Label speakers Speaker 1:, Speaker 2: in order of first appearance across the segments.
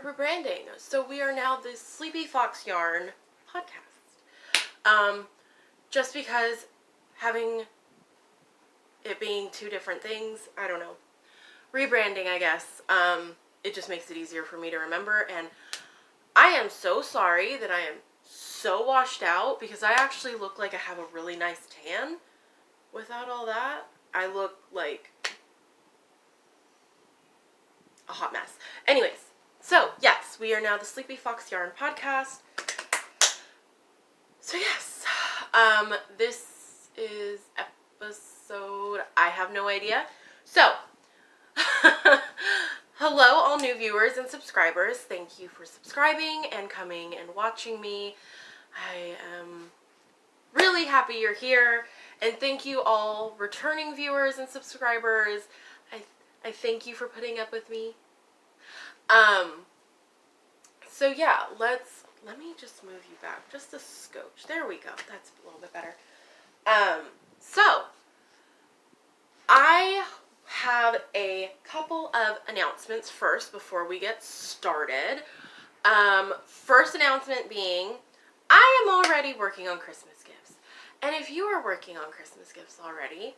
Speaker 1: rebranding. So we are now the Sleepy Fox Yarn podcast. Just because having it being two different things, I don't know. Rebranding, I guess. It just makes it easier for me to remember. And I am so sorry that I am so washed out because I actually look like I have a really nice tan. Without all that, I look like a hot mess. Anyways, so yes, we are now the Sleepy Fox Yarn podcast. So yes, this is episode, I have no idea. So, hello all new viewers and subscribers. Thank you for subscribing and coming and watching me. I am really happy you're here. And thank you all returning viewers and subscribers. I thank you for putting up with me. So yeah, let me just move you back just a scotch. There we go. That's a little bit better. So I have a couple of announcements first before we get started. First announcement being, I am already working on Christmas gifts. And if you are working on Christmas gifts already,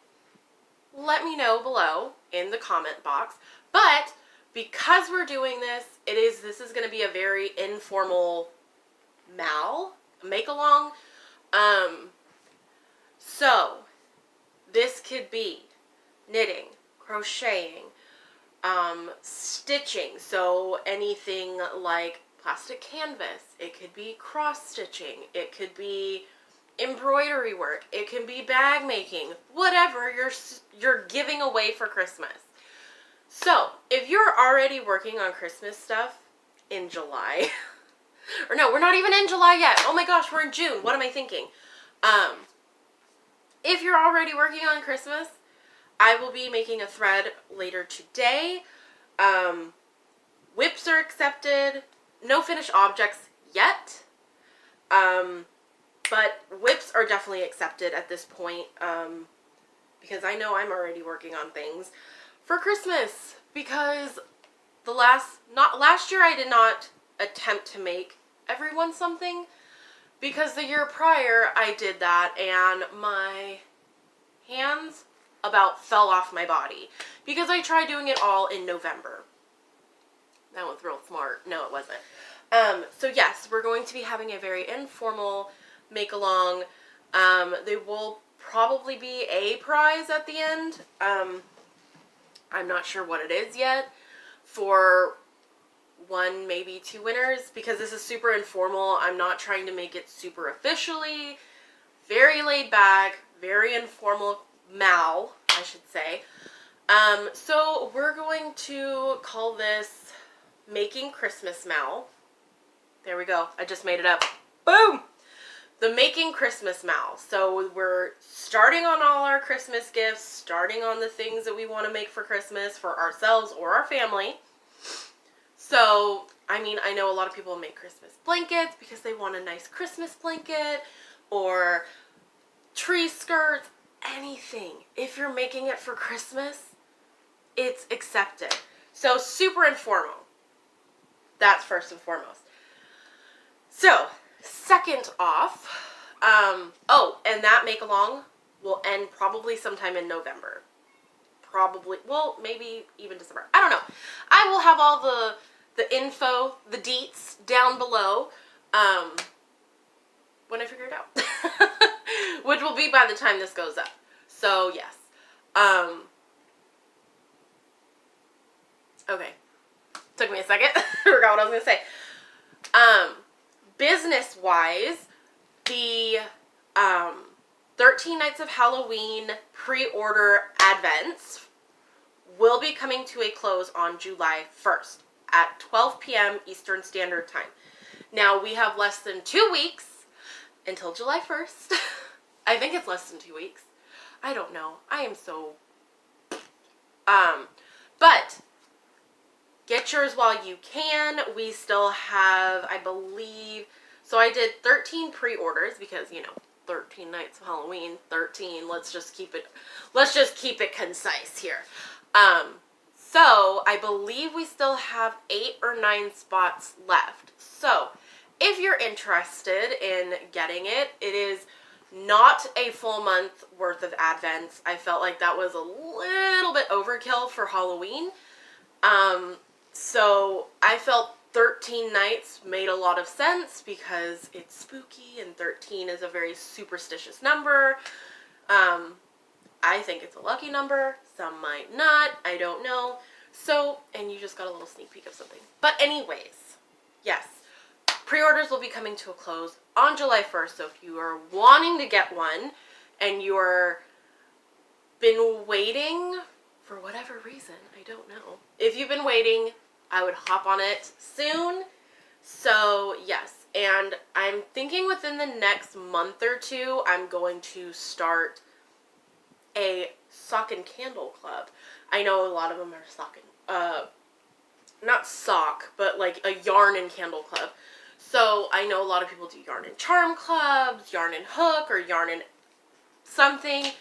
Speaker 1: let me know below in the comment box. But because we're doing this, this is going to be a very informal make-along. So this could be knitting, crocheting, stitching. So anything like plastic canvas. It could be cross-stitching. It could be embroidery work. It can be bag making. Whatever you're giving away for Christmas. So, if you're already working on Christmas stuff in July, or no, we're not even in July yet. Oh my gosh, we're in June. What am I thinking? If you're already working on Christmas, I will be making a thread later today. Whips are accepted. No finished objects yet. But whips are definitely accepted at this point. Because I know I'm already working on things for Christmas, because last year I did not attempt to make everyone something, because the year prior I did that and my hands about fell off my body because I tried doing it all in November. That was real smart. No, it wasn't. So yes, we're going to be having a very informal make-along. There will probably be a prize at the end. I'm not sure what it is yet for one, maybe two winners, because this is super informal. I'm not trying to make it super officially. Very laid back, very informal I should say. So we're going to call this Making Christmas Mal. There we go. I just made it up. Boom! The Making Christmas Mal. So we're starting on all our Christmas gifts, starting on the things that we want to make for Christmas for ourselves or our family. So, I mean, I know a lot of people make Christmas blankets because they want a nice Christmas blanket, or tree skirts, anything. If you're making it for Christmas, it's accepted. So, super informal. That's first and foremost. So, second off, and that make-along will end probably sometime in November. Probably, well, maybe even December. I don't know. I will have all the info, the deets down below, when I figure it out. Which will be by the time this goes up. So, yes. Okay. Took me a second. I forgot what I was going to say. Business-wise, the 13 Nights of Halloween pre-order advents will be coming to a close on July 1st at 12 p.m. Eastern Standard Time. Now, we have less than 2 weeks until July 1st. I think it's less than 2 weeks. I don't know. I am so... But get yours while you can. We still have, I believe... So I did 13 pre-orders because, 13 Nights of Halloween, 13. Let's just keep it concise here. So I believe we still have 8 or 9 spots left. So if you're interested in getting it, it is not a full month worth of advents. I felt like that was a little bit overkill for Halloween. So I felt 13 nights made a lot of sense because it's spooky and 13 is a very superstitious number. I think it's a lucky number. Some might not. I don't know. So, and you just got a little sneak peek of something. But anyways, yes. Pre-orders will be coming to a close on July 1st. So if you are wanting to get one and you're been waiting for whatever reason, I don't know. If you've been waiting, I would hop on it soon. So yes, and I'm thinking within the next month or two, I'm going to start a sock and candle club. I know a lot of them are sock and, not sock, but like a yarn and candle club. So I know a lot of people do yarn and charm clubs, yarn and hook, or yarn and something.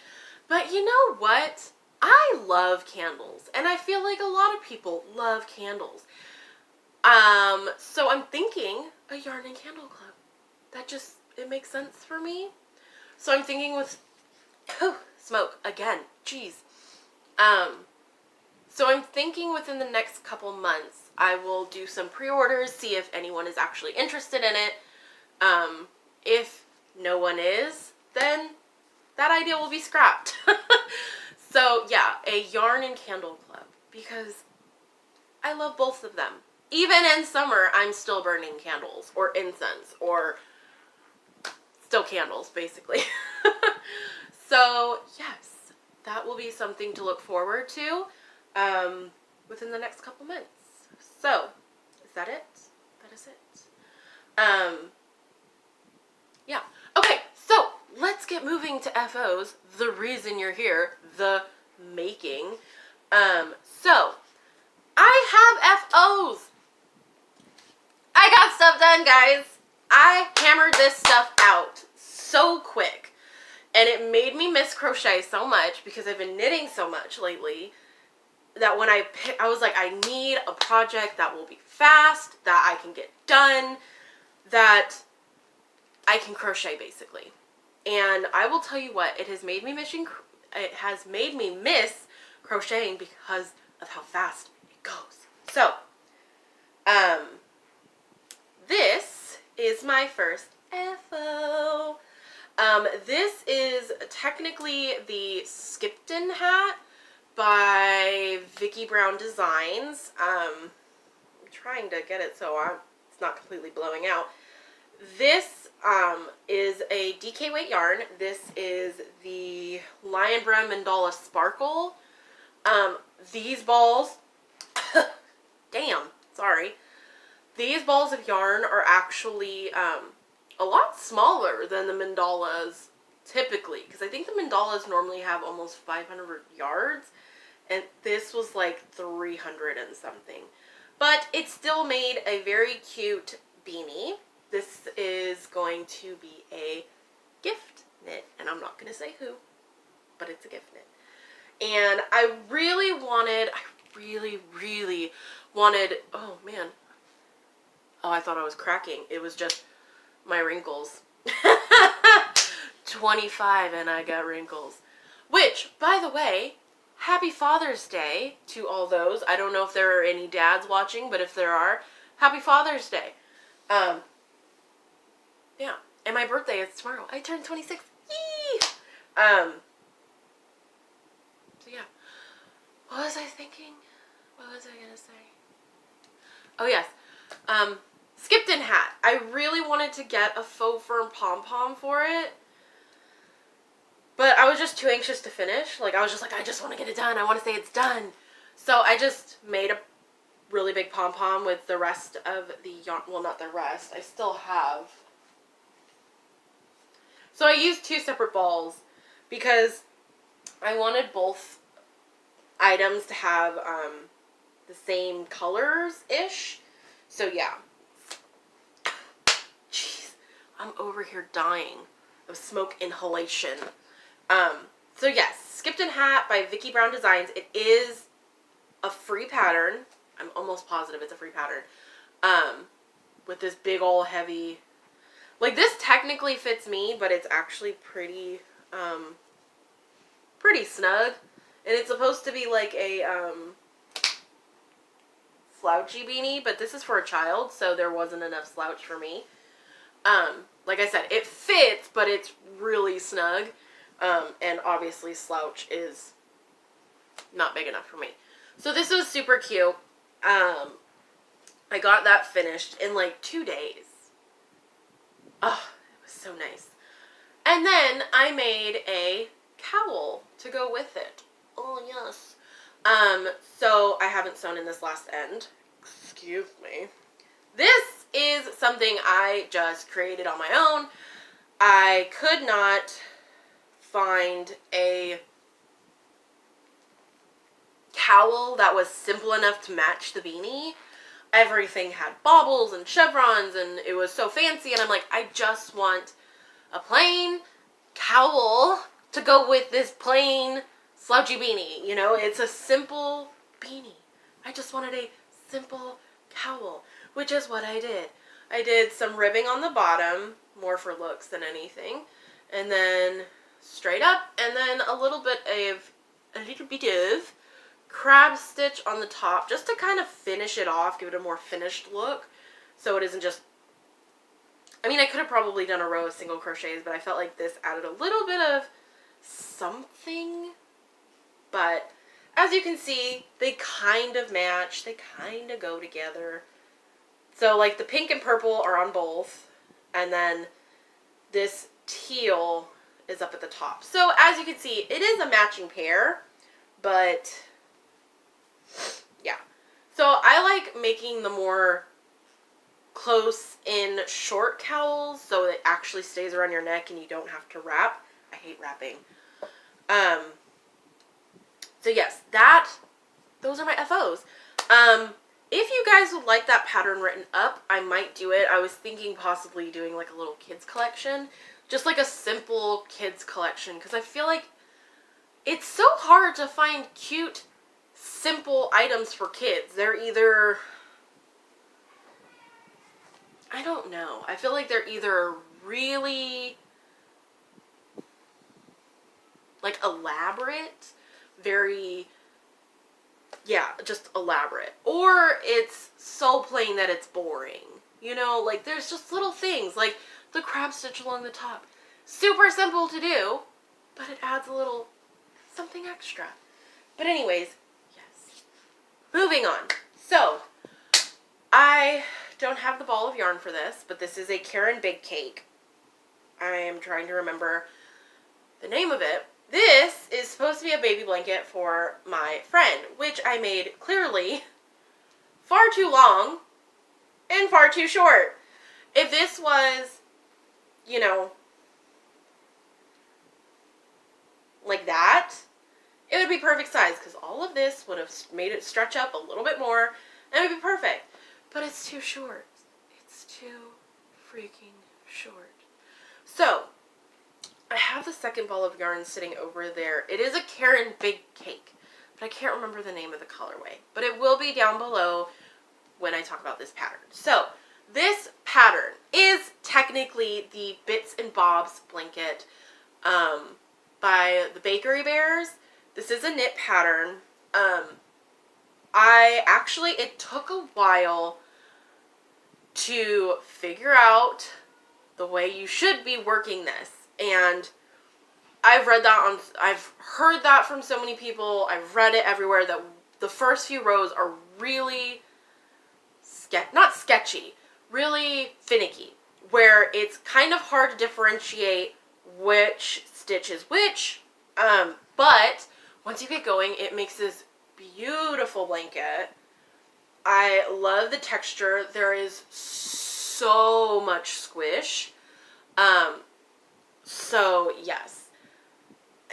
Speaker 1: But you know what? I love candles, and I feel like a lot of people love candles. So I'm thinking a yarn and candle club. That just, it makes sense for me. So I'm thinking with, smoke again, jeez. So I'm thinking within the next couple months, I will do some pre-orders, see if anyone is actually interested in it. If no one is, then that idea will be scrapped. So yeah, a yarn and candle club, because I love both of them. Even in summer, I'm still burning candles or incense or still candles, basically. So yes, that will be something to look forward to within the next couple months. So is that it? That is it. Yeah. Okay, so let's get moving to FOs, the reason you're here, the making. So I have FOs. I got stuff done, guys. I hammered this stuff out so quick, and it made me miss crochet so much because I've been knitting so much lately that when I was like, I need a project that will be fast, that I can get done, that I can crochet basically. And I will tell you what, it has made me miss crocheting because of how fast it goes. So, this is my first FO. This is technically the Skipton Hat by Vicki Brown Designs. I'm trying to get it so it's not completely blowing out. This is a DK weight yarn. This is the Lion Brand Mandala Sparkle. These balls, damn, sorry. These balls of yarn are actually a lot smaller than the mandalas typically, because I think the mandalas normally have almost 500 yards, and this was like 300 and something. But it still made a very cute beanie. This is going to be a gift knit, and I'm not going to say who, but it's a gift knit. And I really wanted, oh man, oh, I thought I was cracking. It was just my wrinkles. 25 and I got wrinkles. Which, by the way, happy Father's Day to all those. I don't know if there are any dads watching, but if there are, happy Father's Day. Yeah, and my birthday is tomorrow. I turned 26. Yee! So yeah. What was I thinking? What was I gonna say? Oh yes. Skipton Hat. I really wanted to get a faux fur Pom Pom for it, but I was just too anxious to finish. Like, I was just like, I just want to get it done. I want to say it's done. So I just made a really big Pom Pom with the rest of the yarn. Well, not the rest. I still have. So I used 2 separate balls because I wanted both items to have the same colors-ish. So yeah. Jeez, I'm over here dying of smoke inhalation. So yes, Skipton Hat by Vicki Brown Designs. It is a free pattern. I'm almost positive it's a free pattern. With this big ol' heavy, like this technically fits me, but it's actually pretty, pretty snug. And it's supposed to be like a, slouchy beanie, but this is for a child, so there wasn't enough slouch for me. Like I said, it fits, but it's really snug. And obviously slouch is not big enough for me. So this was super cute. I got that finished in like 2 days. Oh, it was so nice. And then I made a cowl to go with it. Oh, yes. So I haven't sewn in this last end. Excuse me. This is something I just created on my own. I could not find a cowl that was simple enough to match the beanie. Everything had baubles and chevrons and it was so fancy, and I'm like, I just want a plain cowl to go with this plain slouchy beanie. You know, it's a simple beanie. I just wanted a simple cowl, which is what I did. I did some ribbing on the bottom, more for looks than anything, and then straight up, and then a little bit of crab stitch on the top, just to kind of finish it off, give it a more finished look, so it isn't just, I mean, I could have probably done a row of single crochets, but I felt like this added a little bit of something. But as you can see, they kind of match, they kind of go together. So like the pink and purple are on both, and then this teal is up at the top. So as you can see, it is a matching pair, but yeah. So I like making the more close in short cowls so it actually stays around your neck and you don't have to wrap. I hate wrapping. So yes, those are my FOs. If you guys would like that pattern written up, I might do it. I was thinking possibly doing like a little kids collection, just like a simple kids collection, because I feel like it's so hard to find cute, simple items for kids. They're either, I don't know. I feel like they're either really like elaborate, very, yeah, just elaborate, or it's so plain that it's boring. You know, like there's just little things like the crab stitch along the top. Super simple to do, but it adds a little something extra. But anyways, yes. Moving on. So, I don't have the ball of yarn for this, but this is a Caron Big Cake. I am trying to remember the name of it. This is supposed to be a baby blanket for my friend, which I made clearly far too long and far too short. If this was, you know, like that, it would be perfect size, because all of this would have made it stretch up a little bit more and it would be perfect. But it's too short. It's too freaking short. So, I have the second ball of yarn sitting over there. It is a Caron Big Cake, but I can't remember the name of the colorway. But it will be down below when I talk about this pattern. So, this pattern is technically the Bits and Bobs blanket by the Bakery Bears. This is a knit pattern. It took a while to figure out the way you should be working this. And I've heard that from so many people. I've read it everywhere that the first few rows are really not sketchy, really finicky, where it's kind of hard to differentiate which stitch is which. But once you get going, it makes this beautiful blanket. I love the texture. There is so much squish. So yes,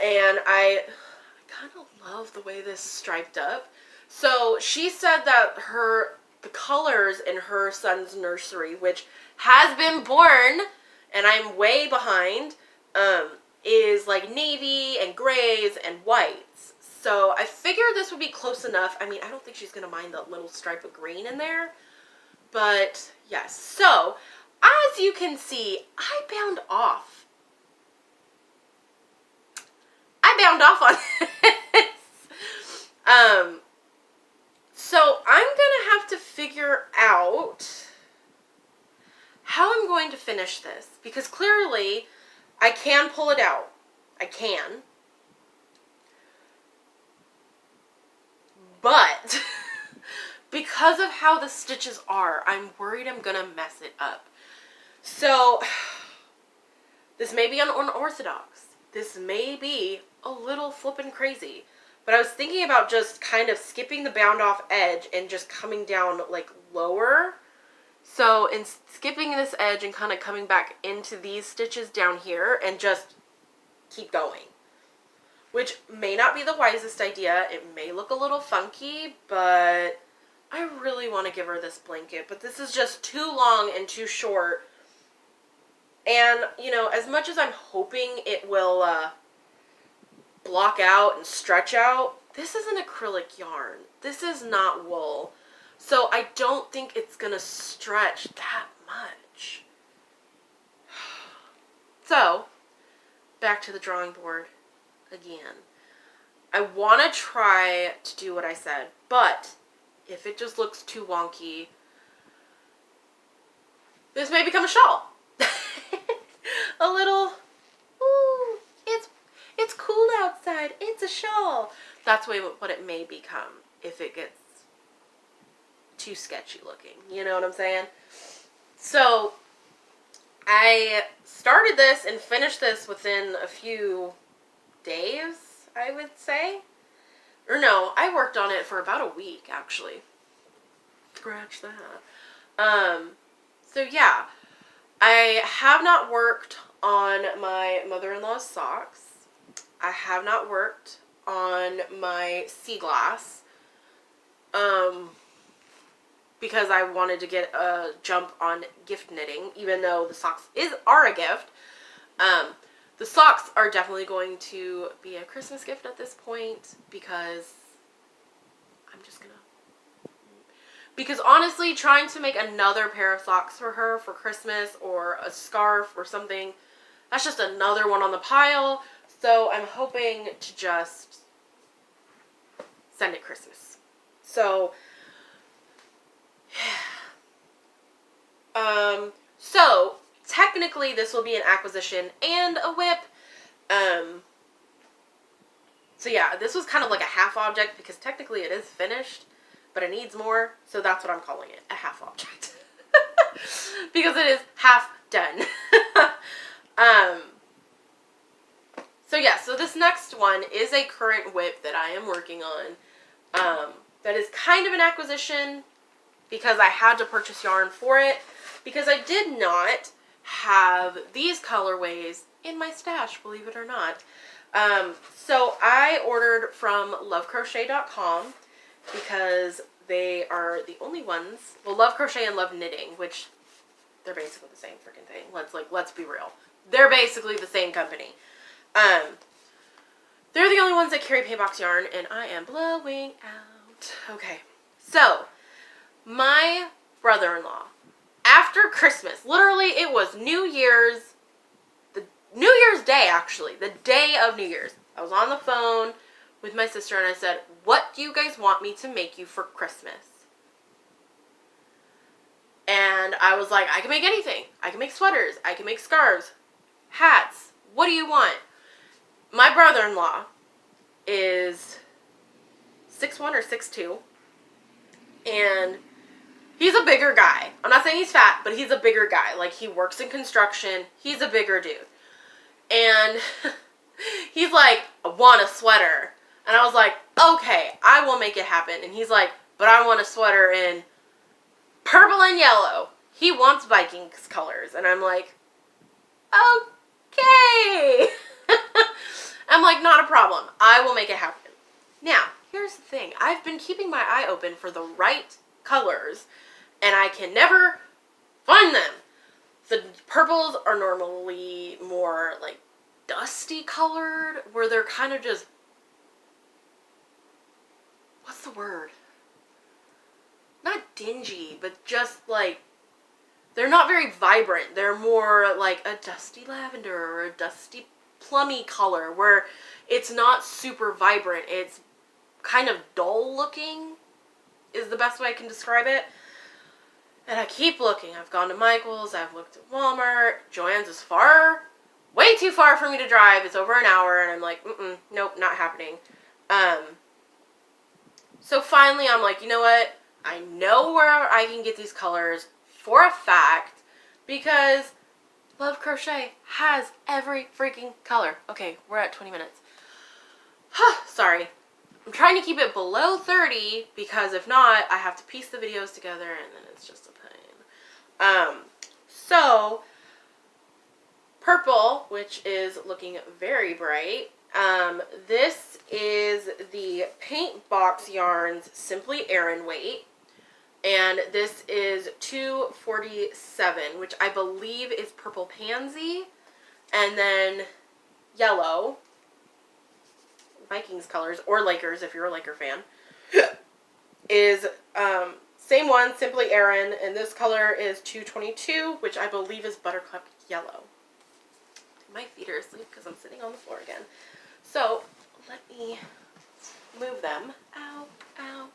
Speaker 1: and I kind of love the way this striped up. So she said that the colors in her son's nursery, which has been born, and I'm way behind, is like navy and grays and whites. So I figured this would be close enough. I mean, I don't think she's going to mind the little stripe of green in there. But yes, so as you can see, I bound off on this. So I'm gonna have to figure out how I'm going to finish this, because clearly I can pull it out. I can. But because of how the stitches are, I'm worried I'm gonna mess it up. So this may be unorthodox. This may be a little flippin' crazy. But I was thinking about just kind of skipping the bound off edge and just coming down like lower. So in skipping this edge and kind of coming back into these stitches down here and just keep going. Which may not be the wisest idea. It may look a little funky, but I really want to give her this blanket. But this is just too long and too short. And, you know, as much as I'm hoping it will block out and stretch out, this is an acrylic yarn. This is not wool. So I don't think it's going to stretch that much. So, back to the drawing board again. I want to try to do what I said, but if it just looks too wonky, this may become a shawl. A little, ooh, it's cool outside, it's a shawl. That's what it may become if it gets too sketchy looking. You know what I'm saying? So I started this and finished this within a few days, I would say. Or no, I worked on it for about a week, actually. Scratch that. So yeah, I have not worked on my mother-in-law's socks. I have not worked on my sea glass. Because I wanted to get a jump on gift knitting, even though the socks are a gift. The socks are definitely going to be a Christmas gift at this point, because I'm just gonna... Because honestly, trying to make another pair of socks for her for Christmas, or a scarf or something, that's just another one on the pile. So I'm hoping to just send it Christmas. So, so technically this will be an acquisition and a whip. So yeah, this was kind of like a half object, because technically it is finished, but it needs more, so that's what I'm calling it, a half object. Because it is half done. So yeah, so this next one is a current whip that I am working on. That is kind of an acquisition, because I had to purchase yarn for it, because I did not have these colorways in my stash, believe it or not. So I ordered from lovecrochet.com, because they are the only ones, well, Love Crochet and Love Knitting, which they're basically the same freaking thing. Let's be real. They're basically the same company. They're the only ones that carry paybox yarn, and I am blowing out. Okay, so my brother-in-law, after Christmas, literally it was New Year's Day, actually, the day of New Year's. I was on the phone with my sister and I said, what do you guys want me to make you for Christmas? And I was like, I can make anything. I can make sweaters. I can make scarves, hats. What do you want? My brother-in-law is 6'1" or 6'2", and he's a bigger guy. I'm not saying he's fat, but he's a bigger guy. Like, he works in construction. He's a bigger dude. And he's like, I want a sweater. And I was like, okay, I will make it happen. And he's like, but I want a sweater in purple and yellow. He wants Vikings colors. And I'm like, okay. I'm like, not a problem. I will make it happen. Now, here's the thing. I've been keeping my eye open for the right colors, and I can never find them. The purples are normally more like dusty colored, where they're kind of just what's the word? Not dingy, but just like, they're not very vibrant. They're more like a dusty lavender or a dusty plummy color where it's not super vibrant. It's kind of dull looking is the best way I can describe it. And I keep looking. I've gone to Michael's. I've looked at Walmart. Joann's is far, way too far for me to drive. It's over an hour. And I'm like, nope, not happening. So finally I'm like, you know what? I know where I can get these colors for a fact because Love Crochet has every freaking color. Okay, we're at 20 minutes. Sorry. I'm trying to keep it below 30 because if not, I have to piece the videos together and then it's just a pain. So, purple, which is looking very bright. This is the Paint Box Yarns Simply Aran weight. And this is 247, which I believe is Purple Pansy. And then yellow. Vikings colors, or Lakers if you're a Laker fan, is same one, Simply Aran, and this color is 222, which I believe is Buttercup Yellow. My feet are asleep because I'm sitting on the floor again. So, let me move them. Ow, ow.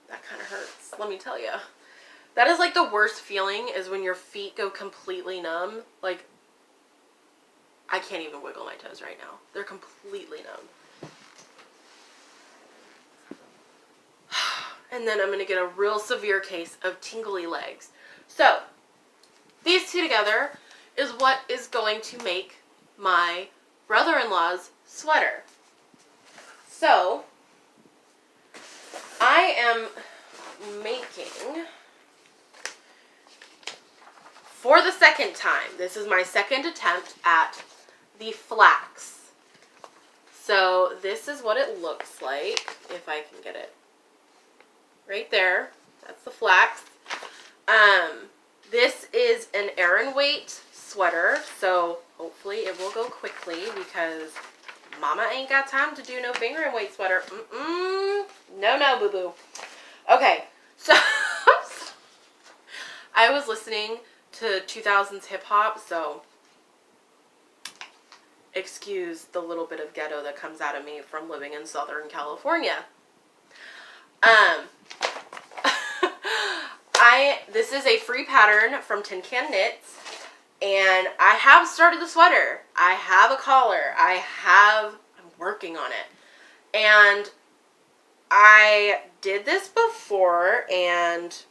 Speaker 1: That kind of hurts, let me tell you. That is like the worst feeling, is when your feet go completely numb. Like, I can't even wiggle my toes right now. They're completely numb. And then I'm going to get a real severe case of tingly legs. So, these two together is what is going to make my brother-in-law's sweater. So, I am making, for the second time, this is my second attempt at the Flax. So this is what it looks like, if I can get it right there. That's the Flax. This is an Aran weight sweater, so hopefully it will go quickly because Mama ain't got time to do no finger and weight sweater. No, boo-boo. Okay, so I was listening to 2000s hip-hop, so excuse the little bit of ghetto that comes out of me from living in Southern California. This is a free pattern from TinCanKnits, and I have started the sweater. I have a collar. I'm working on it. And I did this before, and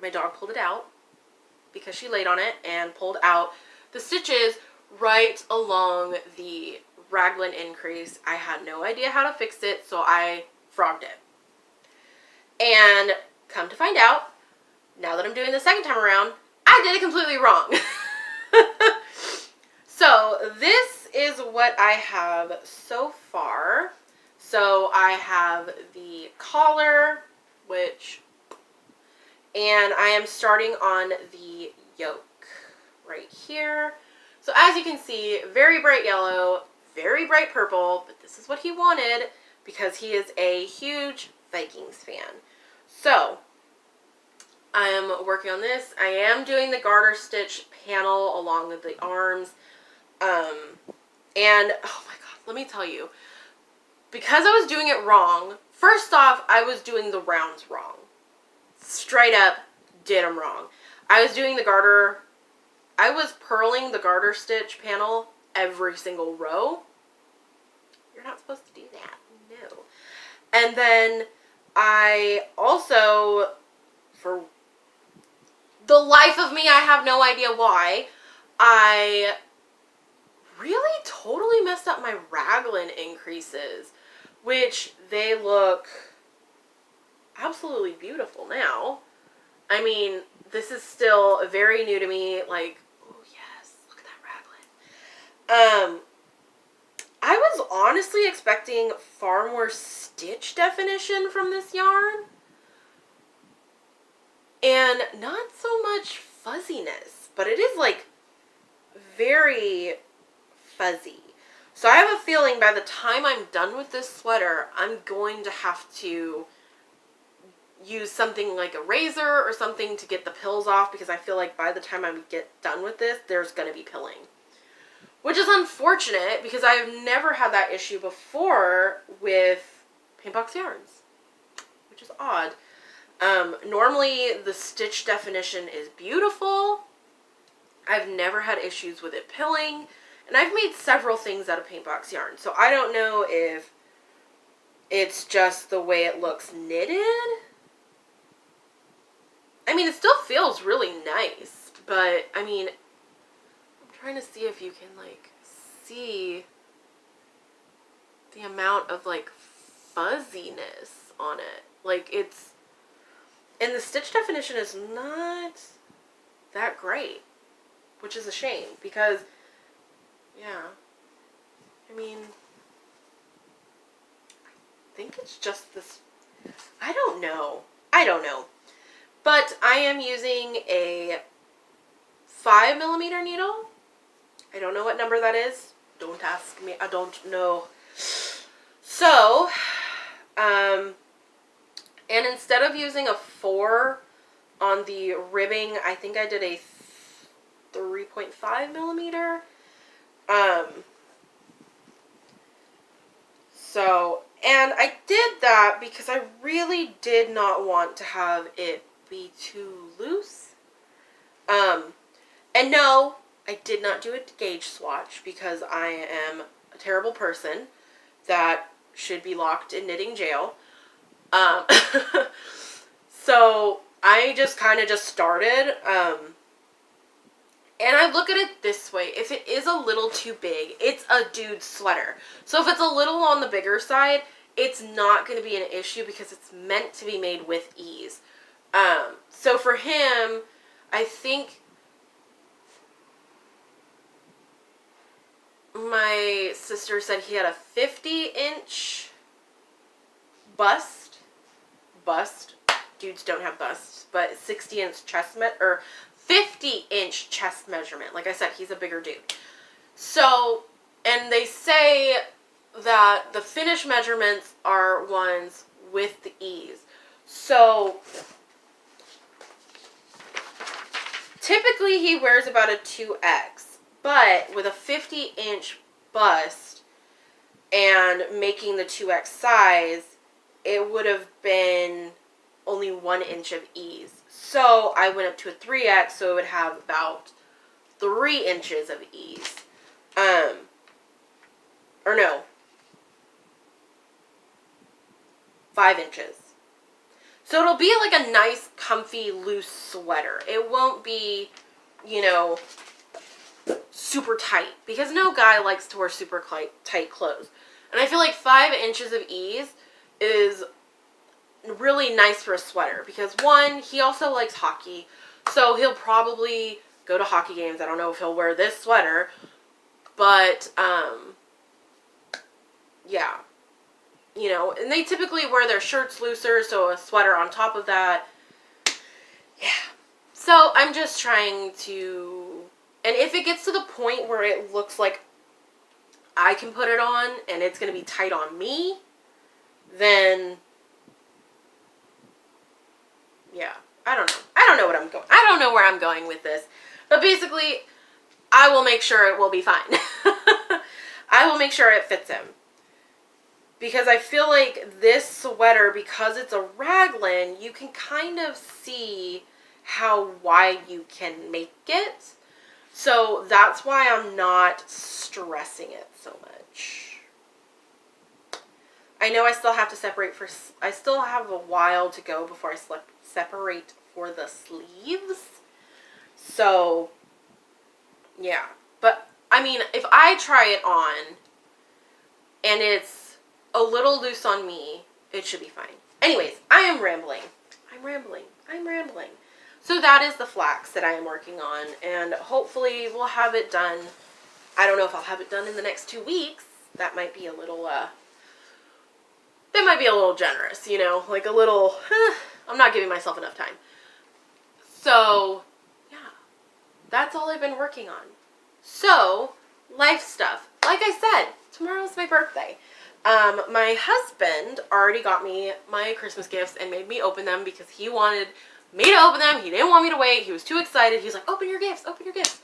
Speaker 1: my dog pulled it out because she laid on it and pulled out the stitches right along the raglan increase. I had no idea how to fix it, so I frogged it. And come to find out, now that I'm doing the second time around, I did it completely wrong. So this is what I have so far. So I have the collar, and I am starting on the yoke right here. So as you can see, very bright yellow, very bright purple, but this is what he wanted because he is a huge Vikings fan. So I am working on this. I am doing the garter stitch panel along with the arms. And oh my god, let me tell you, because I was doing it wrong, first off, I was doing the rounds wrong. Straight up did them wrong. I was doing the garter, I was purling the garter stitch panel every single row. You're not supposed to do that. No. And then I also, for the life of me, I have no idea why, I really totally messed up my raglan increases, which they look absolutely beautiful now. I mean, this is still very new to me. Like, oh yes, look at that raglan. I was honestly expecting far more stitch definition from this yarn, and not so much fuzziness, but it is like very fuzzy. So I have a feeling by the time I'm done with this sweater, I'm going to have to use something like a razor or something to get the pills off, because I feel like by the time I get done with this, there's going to be pilling. Which is unfortunate, because I have never had that issue before with paintbox yarns, which is odd. Normally the stitch definition is beautiful. I've never had issues with it pilling, and I've made several things out of paintbox yarn, so I don't know if it's just the way it looks knitted. I mean, it still feels really nice, but I mean, I'm trying to see if you can like see the amount of like fuzziness on it. Like, it's, and the stitch definition is not that great, which is a shame, because, yeah, I mean, I think it's just this, I don't know, but I am using a 5mm needle. I don't know what number that is, don't ask me, I don't know. So, and instead of using a 4 on the ribbing, I think I did a 3.5mm. So, and I did that because I really did not want to have it be too loose. And no, I did not do a gauge swatch, because I am a terrible person that should be locked in knitting jail. So I just kind of just started, and I look at it this way. If it is a little too big, it's a dude's sweater. So if it's a little on the bigger side, it's not going to be an issue, because it's meant to be made with ease. So for him, I think my sister said he had a 50-inch bust. Dudes don't have busts, but 60-inch chest or 50-inch chest measurement. Like I said, he's a bigger dude. So, and they say that the finished measurements are ones with the ease. So, typically he wears about a 2X, but with a 50-inch bust and making the 2X size, it would have been only 1 inch of ease. So I went up to a 3X, so it would have about 3 inches of ease. Or no, 5 inches. So it'll be like a nice, comfy, loose sweater. It won't be, you know, super tight, because no guy likes to wear super tight clothes. And I feel like 5 inches of ease is really nice for a sweater, because one, he also likes hockey, so he'll probably go to hockey games. I don't know if he'll wear this sweater, but yeah, you know, and they typically wear their shirts looser, so a sweater on top of that. Yeah, so I'm just trying to, and if it gets to the point where it looks like I can put it on and it's going to be tight on me, then yeah, I don't know. I don't know what I'm going. I don't know where I'm going with this. But basically, I will make sure it will be fine. I will make sure it fits him. Because I feel like this sweater, because it's a raglan, you can kind of see how wide you can make it. So that's why I'm not stressing it so much. I know I still have to separate I still have a while to go before I separate for the sleeves. So, yeah. But, I mean, if I try it on and it's a little loose on me, it should be fine. Anyways, I am rambling. I'm rambling. So that is the flax that I am working on, and hopefully we'll have it done. I don't know if I'll have it done in the next 2 weeks. That might be a little, generous, you know, like a little, I'm not giving myself enough time. So, yeah, that's all I've been working on. So, life stuff. Like I said, tomorrow's my birthday. My husband already got me my Christmas gifts and made me open them because he wanted me to open them. He didn't want me to wait. He was too excited. He was like, open your gifts, open your gifts.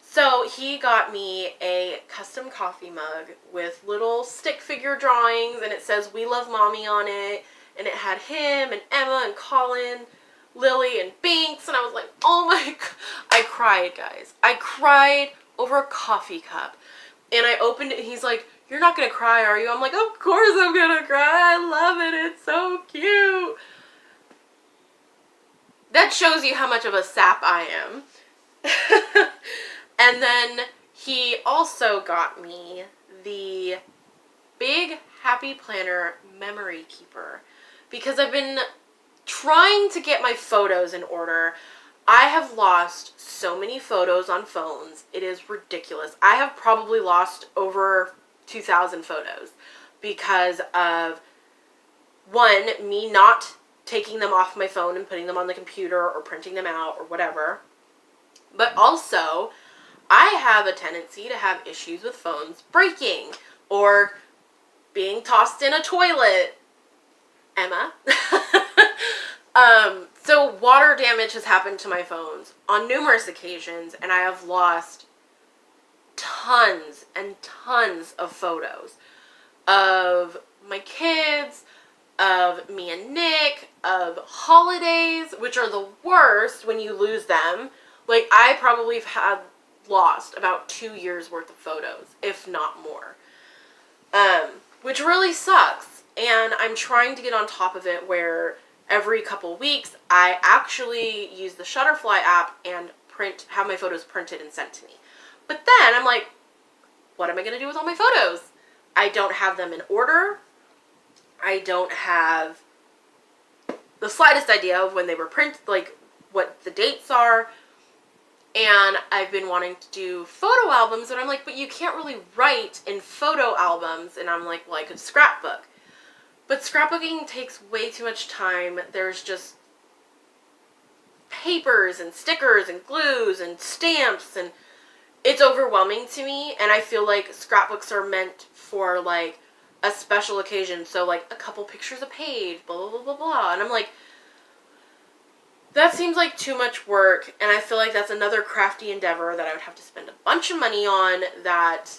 Speaker 1: So he got me a custom coffee mug with little stick figure drawings, and it says "We Love Mommy" on it, and it had him and Emma and Colin, Lily and Binks, and I was like, oh my God. I cried, guys. I cried over a coffee cup, and I opened it, and he's like, you're not gonna cry, are you? I'm like, of course I'm gonna cry. I love it. It's so cute. That shows you how much of a sap I am. And then he also got me the Big Happy Planner Memory Keeper because I've been trying to get my photos in order. I have lost so many photos on phones. It is ridiculous. I have probably lost over 2,000 photos because of, one, me not taking them off my phone and putting them on the computer or printing them out or whatever. But also, I have a tendency to have issues with phones breaking or being tossed in a toilet. Emma. So water damage has happened to my phones on numerous occasions, and I have lost tons and tons of photos of my kids, of me and Nick, of holidays, which are the worst when you lose them. Like, I probably have had lost about 2 years worth of photos, if not more, which really sucks. And I'm trying to get on top of it where every couple weeks I actually use the Shutterfly app and have my photos printed and sent to me. But then I'm like, what am I going to do with all my photos? I don't have them in order. I don't have the slightest idea of when they were printed, like what the dates are. And I've been wanting to do photo albums, and I'm like, but you can't really write in photo albums. And I'm like, well, I could scrapbook. But scrapbooking takes way too much time. There's just papers and stickers and glues and stamps, and it's overwhelming to me. And I feel like scrapbooks are meant for like a special occasion. So like a couple pictures a page, blah, blah, blah, blah, blah. And I'm like, that seems like too much work, and I feel like that's another crafty endeavor that I would have to spend a bunch of money on that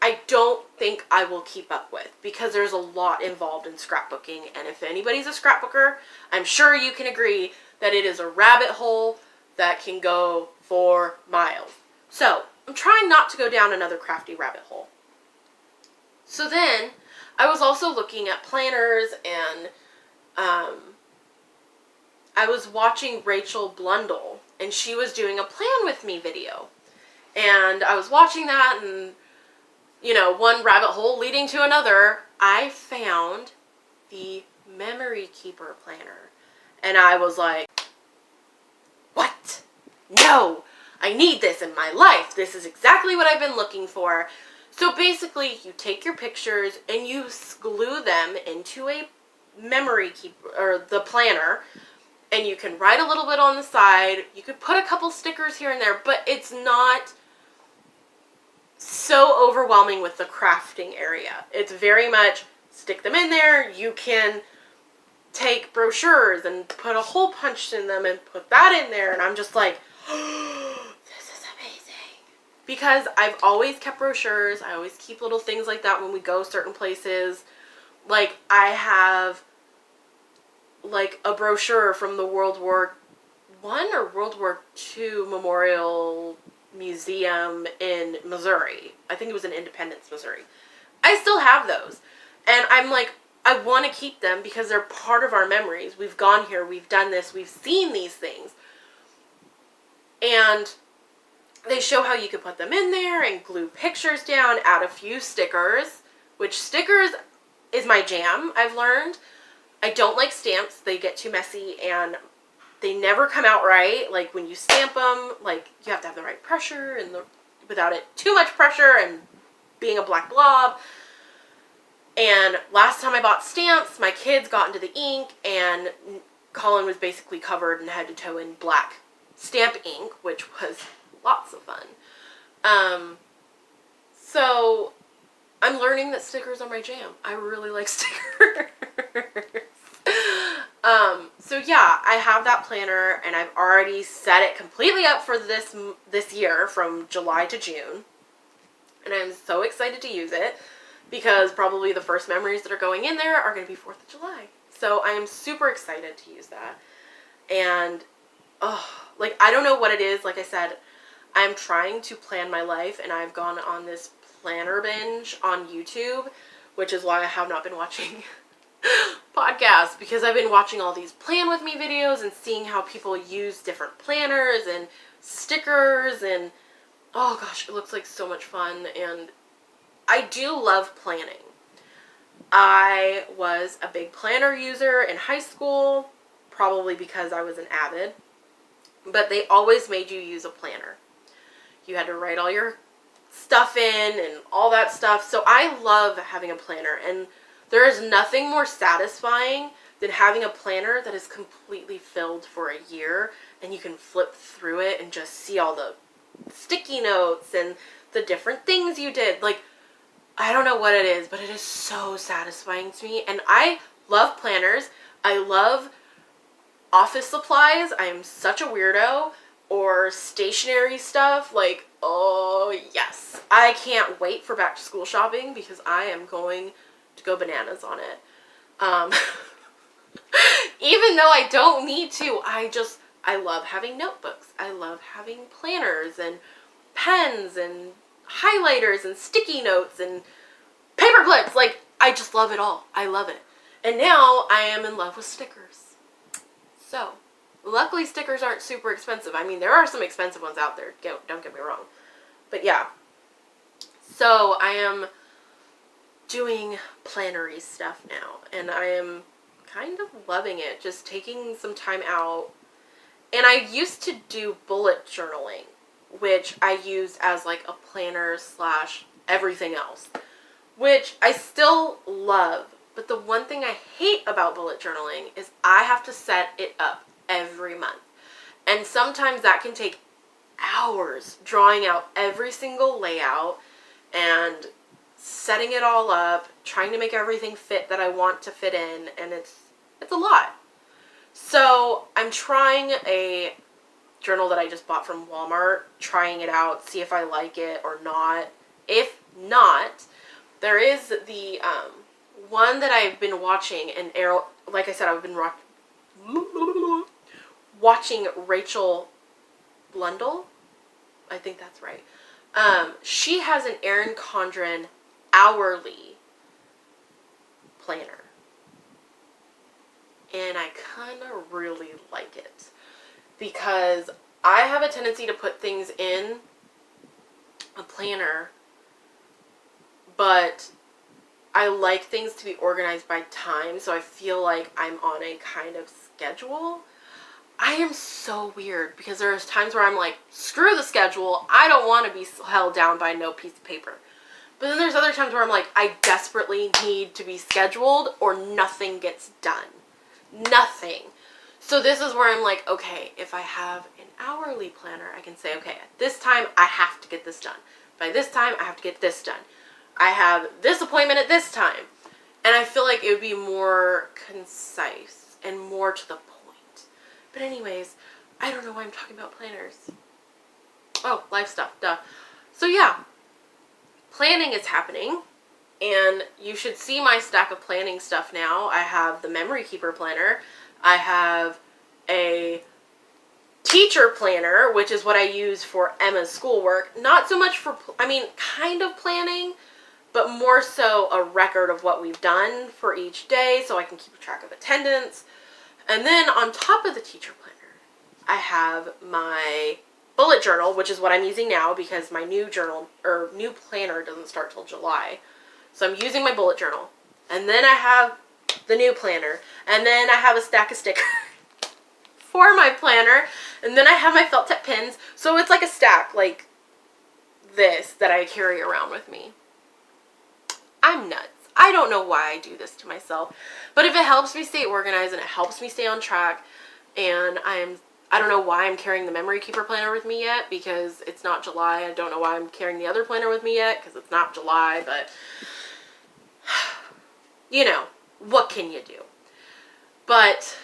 Speaker 1: I don't think I will keep up with because there's a lot involved in scrapbooking, and if anybody's a scrapbooker, I'm sure you can agree that it is a rabbit hole that can go for miles. So, I'm trying not to go down another crafty rabbit hole. So then, I was also looking at planners, and I was watching Rachel Blundell, and she was doing a plan with me video. And I was watching that, and, you know, one rabbit hole leading to another, I found the Memory Keeper planner. And I was like, what? No! I need this in my life. This is exactly what I've been looking for. So basically, you take your pictures and you glue them into a memory keeper, or the planner, and you can write a little bit on the side. You could put a couple stickers here and there, but it's not so overwhelming with the crafting area. It's very much stick them in there. You can take brochures and put a hole punched in them and put that in there. And I'm just like, oh, this is amazing. Because I've always kept brochures. I always keep little things like that when we go certain places. Like, I have like a brochure from the World War I or World War II Memorial Museum in Missouri. I think it was in Independence, Missouri. I still have those. And I'm like, I want to keep them because they're part of our memories. We've gone here, we've done this, we've seen these things. And they show how you can put them in there and glue pictures down, add a few stickers, which stickers is my jam, I've learned. I don't like stamps. They get too messy and they never come out right. Like when you stamp them, like you have to have the right pressure and without it too much pressure and being a black blob. And last time I bought stamps, my kids got into the ink and Colin was basically covered and head to toe in black stamp ink, which was lots of fun. So I'm learning that stickers are my jam. I really like stickers. So yeah, I have that planner, and I've already set it completely up for this year from July to June. And I'm so excited to use it because probably the first memories that are going in there are going to be 4th of July. So I am super excited to use that. And, oh, like, I don't know what it is. Like I said, I'm trying to plan my life, and I've gone on this planner binge on YouTube, which is why I have not been watching podcasts, because I've been watching all these plan with me videos and seeing how people use different planners and stickers, and oh gosh, it looks like so much fun. And I do love planning. I was a big planner user in high school, probably because I was an avid, but they always made you use a planner. You had to write all your stuff in and all that stuff. So I love having a planner, and there is nothing more satisfying than having a planner that is completely filled for a year, and you can flip through it and just see all the sticky notes and the different things you did. Like, I don't know what it is, but it is so satisfying to me. And I love planners. I love office supplies. I am such a weirdo. Or stationery stuff. Like, oh yes. I can't wait for back to school shopping because I am going to go bananas on it. Even though I don't need to, I love having notebooks. I love having planners and pens and highlighters and sticky notes and paper clips. Like, I just love it all. I love it. And now I am in love with stickers. So, luckily stickers aren't super expensive. I mean, there are some expensive ones out there. Don't get me wrong. But yeah. So, I am doing plannery stuff now, and I am kind of loving it, just taking some time out. And I used to do bullet journaling, which I used as like a planner / everything else, which I still love. But the one thing I hate about bullet journaling is I have to set it up every month. And sometimes that can take hours drawing out every single layout and setting it all up, trying to make everything fit that I want to fit in, and it's a lot. So I'm trying a journal that I just bought from Walmart, trying it out, see if I like it or not. If not, there is the one that I've been watching, and like I said, I've been watching Rachel Blundell. I think that's right. She has an Erin Condren hourly planner. And I kind of really like it because I have a tendency to put things in a planner, but I like things to be organized by time, so I feel like I'm on a kind of schedule. I am so weird because there's times where I'm like, screw the schedule, I don't want to be held down by no piece of paper. But then there's other times where I'm like, I desperately need to be scheduled or nothing gets done. Nothing. So this is where I'm like, okay, if I have an hourly planner, I can say, okay, at this time I have to get this done. By this time I have to get this done. I have this appointment at this time. And I feel like it would be more concise and more to the point. But anyways, I don't know why I'm talking about planners. Oh, life stuff, duh. So yeah, planning is happening. And you should see my stack of planning stuff now. I have the Memory Keeper planner. I have a teacher planner, which is what I use for Emma's schoolwork. Not so much for, kind of planning, but more so a record of what we've done for each day so I can keep track of attendance. And then on top of the teacher planner, I have my bullet journal, which is what I'm using now because my new journal or new planner doesn't start till July. So I'm using my bullet journal. And then I have the new planner. And then I have a stack of stickers for my planner. And then I have my felt tip pins. So it's like a stack like this that I carry around with me. I'm nuts. I don't know why I do this to myself. But if it helps me stay organized and it helps me stay on track, and I don't know why I'm carrying the Memory Keeper planner with me yet, because it's not July. I don't know why I'm carrying the other planner with me yet, because it's not July, but you know, what can you do? But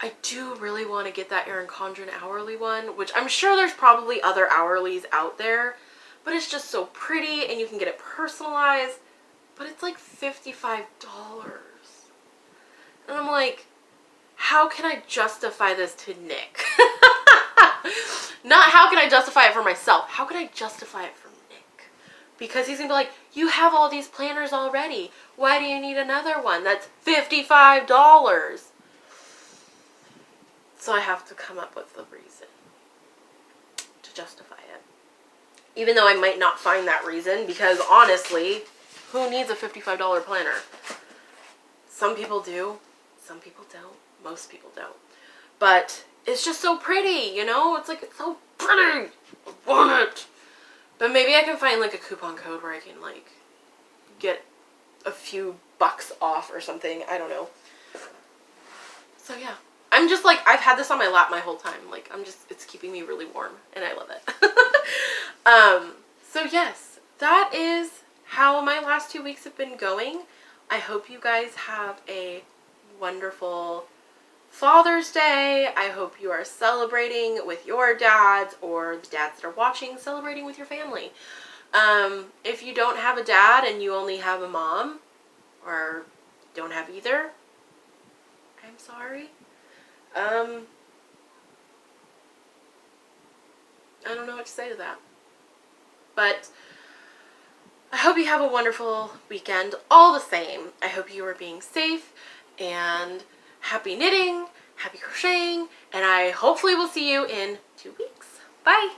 Speaker 1: I do really want to get that Erin Condren hourly one, which I'm sure there's probably other hourlies out there, but it's just so pretty and you can get it personalized, but it's like $55. And I'm like, how can I justify this to Nick? Not how can I justify it for myself. How can I justify it for Nick? Because he's going to be like, you have all these planners already. Why do you need another one? That's $55. So I have to come up with the reason to justify it. Even though I might not find that reason, because honestly, who needs a $55 planner? Some people do. Some people don't. Most people don't. But it's just so pretty, you know? It's like, it's so pretty. I want it. But maybe I can find like a coupon code where I can like get a few bucks off or something. I don't know. So yeah. I'm just like, I've had this on my lap my whole time. Like, it's keeping me really warm and I love it. So yes, that is how my last 2 weeks have been going. I hope you guys have a wonderful Father's Day. I hope you are celebrating with your dads, or the dads that are watching, celebrating with your family. If you don't have a dad and you only have a mom, or don't have either, I'm sorry. I don't know what to say to that. But I hope you have a wonderful weekend all the same. I hope you are being safe, and happy knitting, happy crocheting, and I hopefully will see you in 2 weeks. Bye!